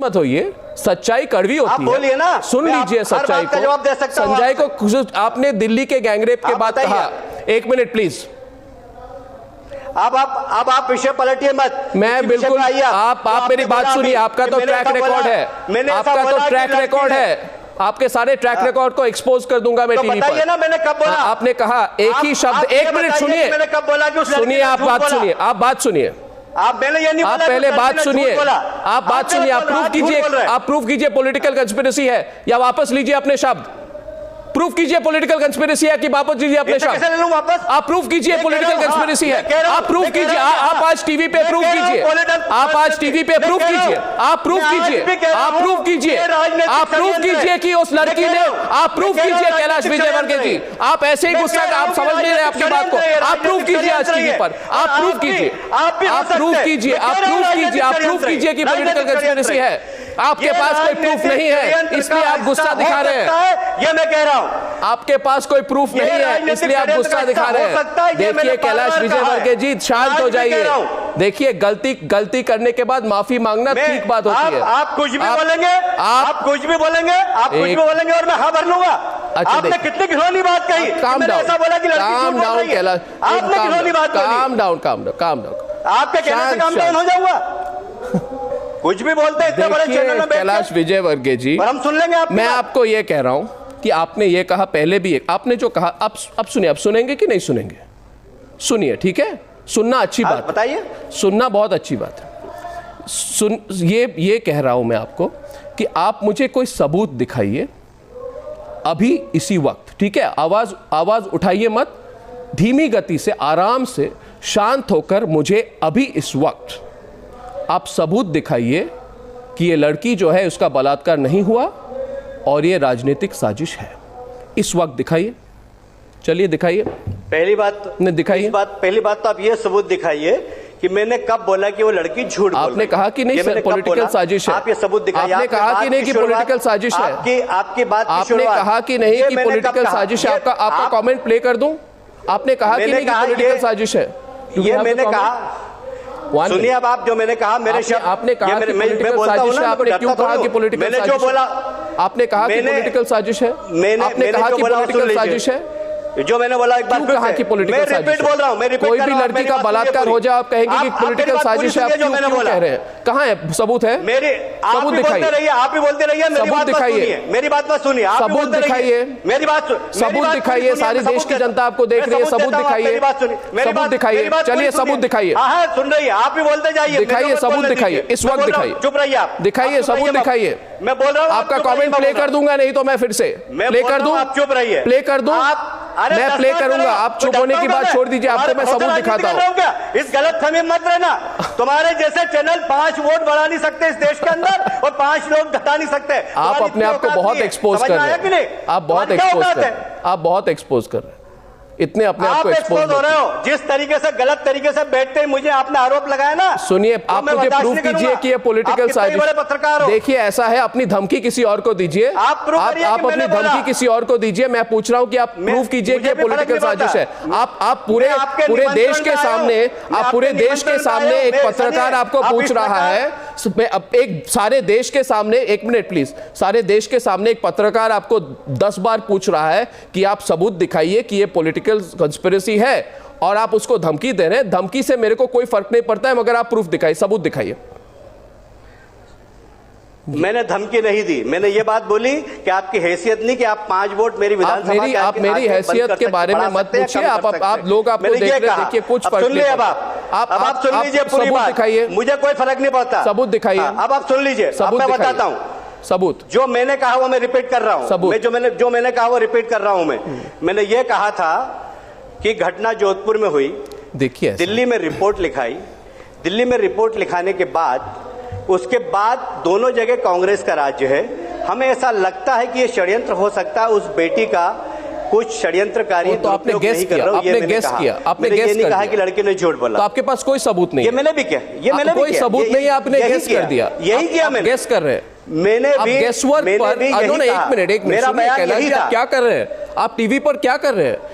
मत होइए, सच्चाई कड़वी होती है। बोलिए ना, सुन लीजिए सच्चाई को। जवाब दे सकता हूं। संजय को आपने दिल्ली के गैंगरेप के बाद कहा, एक मिनट प्लीज। अब आप विषय पलटिए मत। मैं बिल्कुल, आप मेरी बात सुनिए। आपका तो ट्रैक रिकॉर्ड है, आपका तो ट्रैक रिकॉर्ड है। आपके सारे ट्रैक रिकॉर्ड को एक्सपोज कर दूंगा मैं टीवी पर। ना मैंने कब बोला? आपने कहा एक ही शब्द, एक मिनट सुनिए, मैंने कब बोला कि सुनिए, आप बात सुनिए, आप बात सुनिए, मैंने ये नहीं आप बोला। पहले बात सुनिए, आप बात सुनिए, आप प्रूफ कीजिए, आप प्रूफ कीजिए पॉलिटिकल कंस्पिरेसी है या वापस लीजिए अपने शब्द। प्रूफ कीजिए पॉलिटिकल कंस्पिरेसी है कि वापस लीजिए अपने शब्द। आप प्रूफ कीजिए पॉलिटिकल कंस्पिरेसी है, आप प्रूफ कीजिए। आप आज टीवी पे प्रूफ कीजिए, आप आज टीवी पे प्रूफ कीजिए, आप प्रूफ कीजिए, आप प्रूफ कीजिए, आप प्रूफ कीजिए कि उस लड़की ने, आप प्रूफ कीजिए कैलाश विजयवर्गीय जी, आप ऐसे ही गुस्सा, आप समझ नहीं रहे आपकी बात को। आप प्रूफ कीजिए आज टीवी पर, आप प्रूफ कीजिए, आप प्रूफ कीजिए, आप प्रूफ कीजिए, आप प्रूफ कीजिए कि पॉलिटिकल कंस्पिरेसी है। आपके पास कोई प्रूफ नहीं है, इसलिए आप गुस्सा दिखा रहे हैं। ये मैं कह रहा हूं, आपके पास कोई प्रूफ नहीं है, इसलिए आप गुस्सा दिखा रहे हैं। देखिए कैलाश विजयवर्गीय जी, शांत हो जाइए। देखिए गलती करने के बाद माफी मांगना ठीक बात होती है। आप कुछ भी बोलेंगे, आप कुछ भी बोलेंगे, आप कुछ भी बोलेंगे और मैं हाँ भर लूंगा। आपने कितनी घिनौनी बात कही। Calm down, calm down Kailash, आपने घिनौनी बात कही। Calm down, calm down, calm down. आपके कहने से काम डाउन हो जाऊंगा। कुछ भी बोलते हैं इतने बड़े चैनल में। कैलाश विजयवर्गीय जी, हम सुन लेंगे। मैं आपको ये कह रहा हूं कि आपने ये कहा पहले भी, आपने जो कहा अब सुनिए, अब सुनेंगे कि नहीं सुनेंगे? सुनिए, ठीक है, सुनना अच्छी बात, बताइए, सुनना बहुत अच्छी बात है। ये कह रहा हूं मैं आपको कि आप मुझे कोई सबूत दिखाइए अभी इसी वक्त, ठीक है? आवाज उठाइए मत, धीमी गति से, आराम से, शांत होकर मुझे अभी इस वक्त आप सबूत दिखाइए कि ये लड़की जो है उसका बलात्कार नहीं हुआ और ये राजनीतिक साजिश है। इस वक्त दिखाइए, चलिए दिखाइए। पहली बात नहीं दिखाइए, पहली बात तो आप ये सबूत दिखाइए कि मैंने कब बोला कि वो लड़की झूठ बोल रही है। आपने कहा कि नहीं पॉलिटिकल साजिश है। आप ये सबूत दिखाइए। आपने कहा कि नहीं कि पॉलिटिकल साजिश है। आपकी बात की आपने कहा कि नहीं कि पॉलिटिकल साजिश है। आपका कमेंट प्ले कर दूं? आपने कहा कि नहीं कि पॉलिटिकल साजिश है। ये मैंने कहा, सुनिए अब आप जो मैंने कहा, मेरे शब्द आपने कहा कि पॉलिटिकल साजिश है। आपने क्यों कहा कि पॉलिटिकल साजिश है? मैंने जो बोला, आपने कहा कि पॉलिटिकल साजिश है। आपने कहा कि पॉलिटिकल साजिश है। जो मैंने बोला एक बार कहा कि पॉलिटिकल साजिश बोल रहा हूं, कोई भी लड़की का बलात्कार हो जाए आप कहेंगे कि पॉलिटिकल साजिश है। आप क्यों कह रहे हैं? कहाँ है सबूत? है सबूत दिखाइए। आप भी बोलते रहिए, सबूत दिखाइए, मेरी बात मत सुनिए। सबूत दिखाइए, मेरी बात, सबूत दिखाइए। सारे देश की जनता आपको देख रही है। सबूत दिखाइए, सबूत दिखाइए। चलिए सबूत दिखाइए। सुन रही है, आप भी बोलते जाइए। दिखाइए, सबूत दिखाइए, इस वक्त दिखाइए। चुप रहिए आप, दिखाइए, सबूत दिखाइए। मैं बोल रहा हूँ, आपका कमेंट प्ले कर दूंगा, नहीं तो मैं फिर से प्ले कर दूं। आप चुप रहिए, प्ले कर दूं, मैं प्ले करूंगा। आप चुप होने की बात छोड़ दीजिए, आपको मैं सबूत दिखाता हूं। इस गलत फहमी मत रहना। तुम्हारे जैसे चैनल 5 वोट बढ़ा नहीं सकते इस देश के अंदर और 5 लोग घटा नहीं सकते। आप अपने आप को बहुत एक्सपोज कर रहे हैं। आप बहुत एक्सपोज कर रहे हैं। आप बहुत एक्सपोज कर रहे हैं। इतने अपने आप को एक्सपोज हो रहे हो। जिस तरीके से गलत तरीके से बैठते हैं, मुझे आपने आरोप लगाया ना। सुनिए, आप मुझे प्रूफ कीजिए कि ये पॉलिटिकल साजिश। पत्रकार देखिए ऐसा है, अपनी धमकी किसी और को दीजिए। आप अपनी धमकी किसी और को दीजिए। मैं पूछ रहा हूं कि आप प्रूफ कीजिए कि पॉलिटिकल साजिश है। आप पूरे देश के सामने, आप पूरे देश के सामने एक पत्रकार आपको पूछ रहा है, एक सारे देश के सामने, एक मिनट प्लीज, सारे देश के सामने एक पत्रकार आपको 10 बार पूछ रहा है कि आप सबूत दिखाइए कि ये पॉलिटिकल कंस्पिरेसी है, और आप उसको धमकी दे रहे हैं। धमकी से मेरे को कोई फर्क नहीं पड़ता है, मगर आप प्रूफ दिखाइए, सबूत दिखाइए। मैंने धमकी नहीं दी, मैंने ये बात बोली कि आपकी हैसियत नहीं कि आप 5 वोट मेरी विधानसभा के आप मेरी हैसियत के बारे में मत पूछिए। आप लोग आपको देख रहे, देखिए कुछ फर्क नहीं पड़ता। आप सुन लीजिए पूरी बात, दिखाइए, मुझे कोई फर्क नहीं पड़ता। सबूत दिखाइए। अब आप सुन लीजिए, मैं बताता हूँ सबूत। जो मैंने कहा वो मैं रिपीट कर रहा हूँ। जो मैंने कहा वो रिपीट कर रहा हूँ। मैंने ये कहा था कि घटना जोधपुर में हुई। देखिए दिल्ली में रिपोर्ट लिखाई, दिल्ली में रिपोर्ट लिखाने के बाद, उसके बाद दोनों जगह कांग्रेस का राज्य है। हमें ऐसा लगता है कि ये षड्यंत्र हो सकता है, उस बेटी का कुछ षड्यंत्रकारी। तो आपने गेस किया, आपने गेस किया, आपने गेस नहीं कहा कि लड़की ने झूठ बोला। तो आपके पास कोई सबूत नहीं है। ये मैंने भी किया, ये मैंने कोई सबूत नहीं है, आपने गेस कर दिया। यही किया मैंने, गेस कर रहे हैं। मैंने भी गेस वर्क पर, एक मिनट मेरा बयान यही था। आप क्या कर रहे हैं? आप टीवी पर क्या कर रहे हैं?